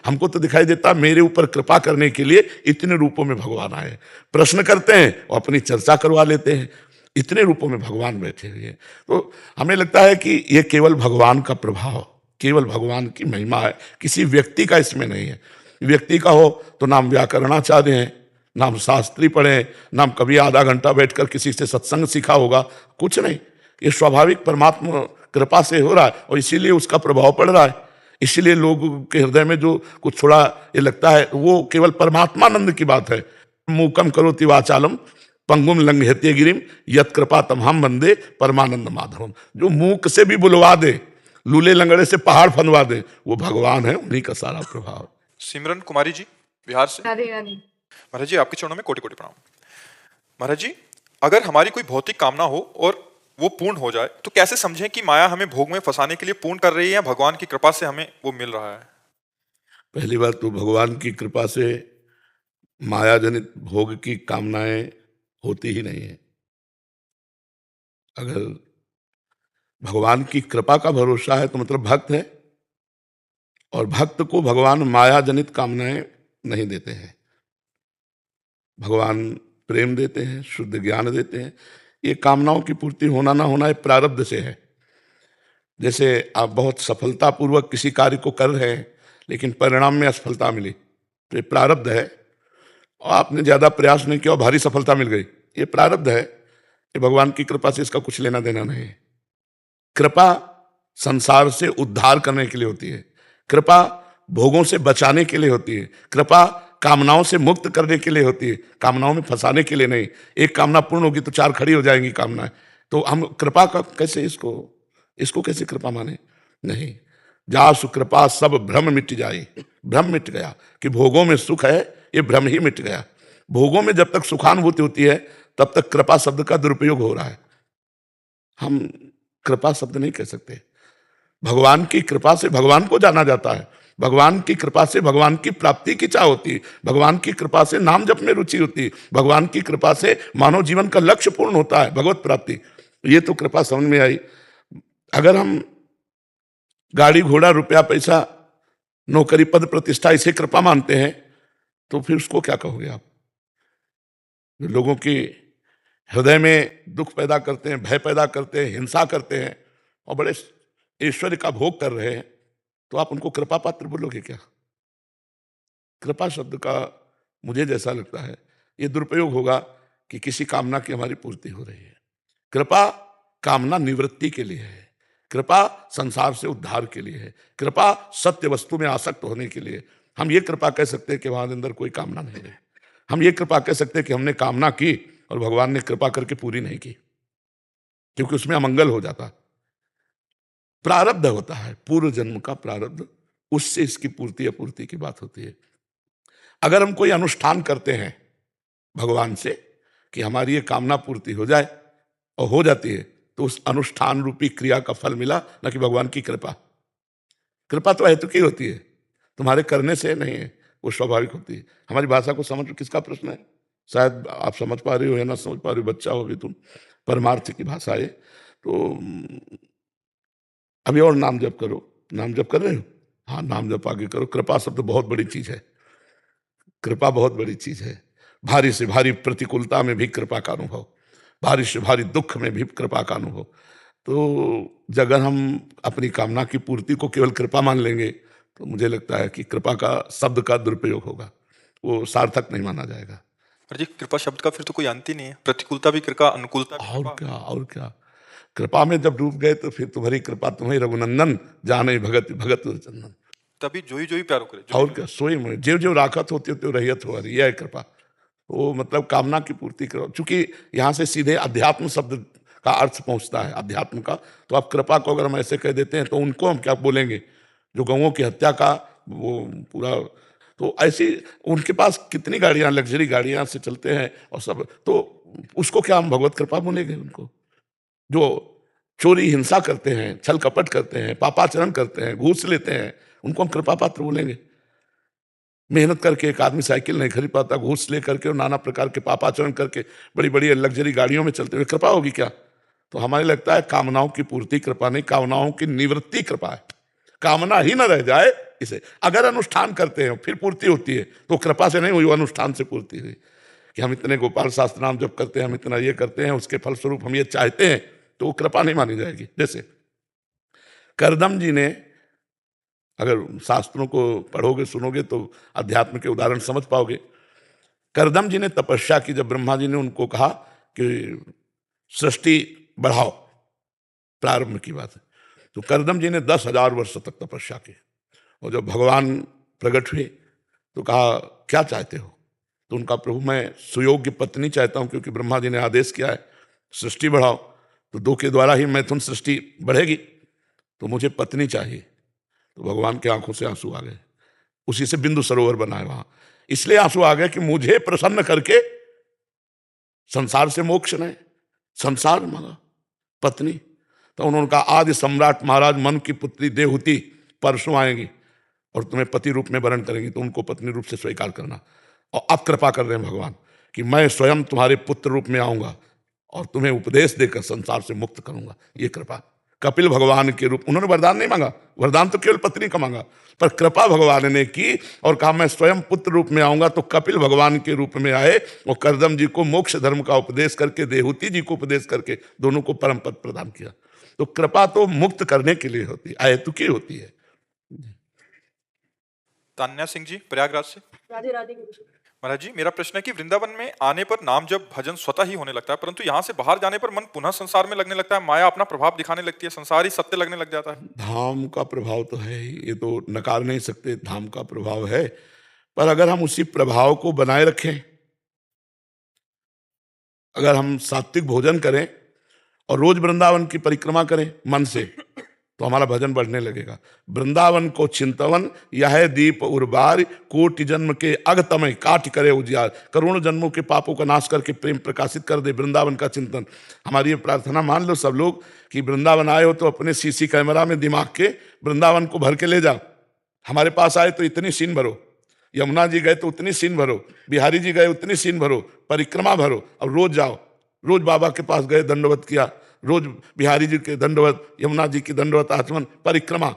हमको तो दिखाई देता मेरे ऊपर कृपा करने के लिए इतने रूपों में भगवान आए। प्रश्न करते हैं और अपनी चर्चा करवा लेते हैं, इतने रूपों में भगवान बैठे हुए हैं। तो हमें लगता है कि ये केवल भगवान का प्रभाव, केवल भगवान की महिमा है, किसी व्यक्ति का इसमें नहीं है। व्यक्ति का हो तो नाम व्याकरणाचार्य हैं, नाम शास्त्री पढ़े, नाम कभी आधा घंटा बैठकर किसी से सत्संग सीखा होगा, कुछ नहीं। ये स्वाभाविक परमात्मा कृपा से हो रहा है और इसीलिए उसका प्रभाव पड़ रहा है। इसीलिए लोगों के हृदय में जो कुछ थोड़ा ये लगता है वो केवल परमात्मानंद की बात है। मूकम करोति वाचालम पंगुम लंघयते गिरिम यत कृपा तमहम वंदे परमानंद माधवम। जो मूक से भी बुलवा दे, लूले लंगड़े से पहाड़ फंदवा दे, वो भगवान है, उन्हीं का सारा प्रभाव। सिमरन कुमारी जी बिहार से। राधे राधे। महाराज जी आपके चरणों में कोटि कोटि प्रणाम। महाराज जी, अगर हमारी कोई भौतिक कामना हो और वो पूर्ण हो जाए तो कैसे समझें कि माया हमें भोग में फंसाने के लिए पूर्ण कर रही है या भगवान की कृपा से हमें वो मिल रहा है? पहली बात तो भगवान की कृपा से माया जनित भोग की कामनाएं होती ही नहीं है। अगर भगवान की कृपा का भरोसा है तो मतलब भक्त है, और भक्त को भगवान माया जनित कामनाएं नहीं देते हैं। भगवान प्रेम देते हैं, शुद्ध ज्ञान देते हैं। ये कामनाओं की पूर्ति होना ना होना एक प्रारब्ध से है। जैसे आप बहुत सफलतापूर्वक किसी कार्य को कर रहे हैं लेकिन परिणाम में असफलता मिली, तो ये प्रारब्ध है। और आपने ज्यादा प्रयास नहीं किया और भारी सफलता मिल गई, ये प्रारब्ध है। ये भगवान की कृपा से इसका कुछ लेना देना नहीं है। कृपा संसार से उद्धार करने के लिए होती है, कृपा भोगों से बचाने के लिए होती है, कृपा कामनाओं से मुक्त करने के लिए होती है, कामनाओं में फंसाने के लिए नहीं। एक कामना पूर्ण होगी तो चार खड़ी हो जाएंगी कामनाएं। तो हम कृपा का कैसे इसको कैसे कृपा माने? नहीं। जासु कृपा सब भ्रम मिट जाए, भ्रम मिट गया कि भोगों में सुख है, ये भ्रम ही मिट गया। भोगों में जब तक सुखानुभूति होती है तब तक कृपा शब्द का दुरुपयोग हो रहा है। हम कृपा शब्द नहीं कह सकते। भगवान की कृपा से भगवान को जाना जाता है, भगवान की कृपा से भगवान की प्राप्ति की चाह होती है, भगवान की कृपा से नाम जप में रुचि होती है, भगवान की कृपा से मानव जीवन का लक्ष्य पूर्ण होता है, भगवत प्राप्ति। ये तो कृपा समझ में आई। अगर हम गाड़ी घोड़ा रुपया पैसा नौकरी पद प्रतिष्ठा इसे कृपा मानते हैं तो फिर उसको क्या कहोगे आप? जो लोगों की हृदय में दुख पैदा करते हैं, भय पैदा करते हैं, हिंसा करते हैं और बड़े ऐश्वर्य का भोग कर रहे हैं, तो आप उनको कृपा पात्र बोलोगे क्या? कृपा शब्द का मुझे जैसा लगता है ये दुरुपयोग होगा कि किसी कामना की हमारी पूर्ति हो रही है। कृपा कामना निवृत्ति के लिए है, कृपा संसार से उद्धार के लिए है, कृपा सत्य वस्तु में आसक्त होने के लिए। हम ये कृपा कह सकते हैं कि वहां अंदर कोई कामना नहीं है। हम ये कृपा कह सकते हैं कि हमने कामना की और भगवान ने कृपा करके पूरी नहीं की, क्योंकि उसमें अमंगल हो जाता। प्रारब्ध होता है, पूर्व जन्म का प्रारब्ध, उससे इसकी पूर्ति अपूर्ति की बात होती है। अगर हम कोई अनुष्ठान करते हैं भगवान से कि हमारी ये कामना पूर्ति हो जाए और हो जाती है, तो उस अनुष्ठान रूपी क्रिया का फल मिला, न कि भगवान की कृपा। कृपा तो हेतु की होती है, तुम्हारे करने से नहीं है, वो स्वाभाविक होती है। हमारी भाषा को समझ किसका प्रश्न है? शायद आप समझ पा रही हो या ना समझ पा रही हो, बच्चा हो अभी तुम, परमार्थ की भाषा है। तो अभी और नाम जप करो। नाम जप कर रहे हो? हाँ, नाम जप आगे करो। कृपा शब्द बहुत बड़ी चीज है, कृपा बहुत बड़ी चीज है। भारी से भारी प्रतिकूलता में भी कृपा का अनुभव, भारी से भारी दुख में भी कृपा का अनुभव। तो अगर हम अपनी कामना की पूर्ति को केवल कृपा मान लेंगे तो मुझे लगता है कि कृपा का शब्द का दुरुपयोग होगा, वो सार्थक नहीं माना जाएगा। जी, कृपा शब्द का फिर तो कोई अंत ही नहीं है। प्रतिकूलता भी कृपा, अनुकूलता भी और कृपा। क्या, और क्या। कृपा में जब डूब गए तो फिर तुम्हारी कृपा तुम्हें रघुनंदन जाने भगत भगत चंदन। तभी जोई जोई प्यारो करे। और क्या, सोई में जो जो राखत होती हो रहियत हो रही है कृपा। वो मतलब कामना की पूर्ति करो। चूंकि यहाँ से सीधे अध्यात्म शब्द का अर्थ पहुंचता है, अध्यात्म का। तो आप कृपा को अगर हम ऐसे कह देते हैं तो उनको हम क्या बोलेंगे? जो गौओं की हत्या का वो पूरा, तो ऐसी उनके पास कितनी गाड़ियां, लग्जरी गाड़ियां से चलते हैं और सब, तो उसको क्या हम भगवत कृपा बोलेंगे? उनको जो चोरी हिंसा करते हैं, छल कपट करते हैं, पापाचरण करते हैं, घूस लेते हैं, उनको हम कृपा पात्र बोलेंगे? मेहनत करके एक आदमी साइकिल नहीं खरीद पाता, घूस ले करके और नाना प्रकार के पापाचरण करके बड़ी बड़ी लग्जरी गाड़ियों में चलते हुए कृपा होगी क्या? तो हमें लगता है कामनाओं की पूर्ति कृपा नहीं, कामनाओं की निवृत्ति कृपा है। कामना ही न रह जाए इसे। अगर अनुष्ठान करते हैं फिर पूर्ति होती है, तो कृपा से नहीं हुई, वो अनुष्ठान से पूर्ति हुई कि हम इतने गोपाल शास्त्र नाम जप करते हैं, हम इतना ये करते हैं, उसके फलस्वरूप हम ये चाहते हैं, तो वो कृपा नहीं मानी जाएगी। जैसे करदम जी ने, अगर शास्त्रों को पढ़ोगे सुनोगे तो अध्यात्म के उदाहरण समझ पाओगे। करदम जी ने तपस्या की, जब ब्रह्मा जी ने उनको कहा कि सृष्टि बढ़ाओ, प्रारंभ की बात है, तो करदम जी ने 10,000 वर्ष तक तपस्या की। और जब भगवान प्रकट हुए तो कहा क्या चाहते हो? तो उनका प्रभु मैं सुयोग्य पत्नी चाहता हूं, क्योंकि ब्रह्मा जी ने आदेश किया है सृष्टि बढ़ाओ, तो 2 के द्वारा ही मैथुन सृष्टि बढ़ेगी, तो मुझे पत्नी चाहिए। तो भगवान के आंखों से आंसू आ गए, उसी से बिंदु सरोवर बनाए वहां, इसलिए आंसू आ गए कि मुझे प्रसन्न करके संसार से मोक्ष नहीं, संसार मांगा पत्नी। तो उन्होंने कहा आदि सम्राट महाराज मन की पुत्री देवहूति परसों आएंगी और तुम्हें पति रूप में वरण करेंगी, तो उनको पत्नी रूप से स्वीकार करना। और अब कृपा कर रहे हैं भगवान कि मैं स्वयं तुम्हारे पुत्र रूप में आऊंगा और तुम्हें उपदेश देकर संसार से मुक्त करूंगा। ये कृपा कपिल भगवान के रूप, उन्होंने वरदान नहीं मांगा, वरदान तो केवल पत्नी का मांगा, पर कृपा भगवान ने की और कहा मैं स्वयं पुत्र रूप में आऊंगा। तो कपिल भगवान के रूप में आए और करदम जी को मोक्ष धर्म का उपदेश करके, देवहूति जी को उपदेश करके दोनों को परम पद प्रदान किया। तो कृपा तो मुक्त करने के लिए होती है, अहेतुकी होती है। तान्या सिंह जी प्रयागराज से। राधे राधे गुरु जी। महाराज जी, मेरा प्रश्न है कि वृंदावन में आने पर नाम जब भजन स्वतः ही होने लगता है, परंतु यहाँ से बाहर जाने पर मन पुनः संसार में लगने लगता है, माया अपना प्रभाव दिखाने लगती है, संसार ही सत्य लगने लग जाता है। धाम का प्रभाव तो है ही, ये तो नकार नहीं सकते, धाम का प्रभाव है। पर अगर हम उसी प्रभाव को बनाए रखें, अगर हम सात्विक भोजन करें और रोज वृंदावन की परिक्रमा करें मन से, तो हमारा भजन बढ़ने लगेगा। वृंदावन को चिंतवन यह दीप उर्बार, कोटि जन्म के अगतमय काट करे उजियार। करोड़ों जन्मों के पापों का नाश करके प्रेम प्रकाशित कर दे वृंदावन का चिंतन। हमारी ये प्रार्थना मान लो सब लोग कि वृंदावन आए हो तो अपने सीसी कैमरा में दिमाग के वृंदावन को भर के ले जाओ। हमारे पास आए तो इतनी सीन भरो, यमुना जी गए तो उतनी सीन भरो, बिहारी जी गए उतनी सीन भरो, परिक्रमा भरो। अब रोज जाओ, रोज बाबा के पास गए दंडवत किया, रोज बिहारी जी के दंडवत, यमुना जी की दंडवत आचमन, परिक्रमा।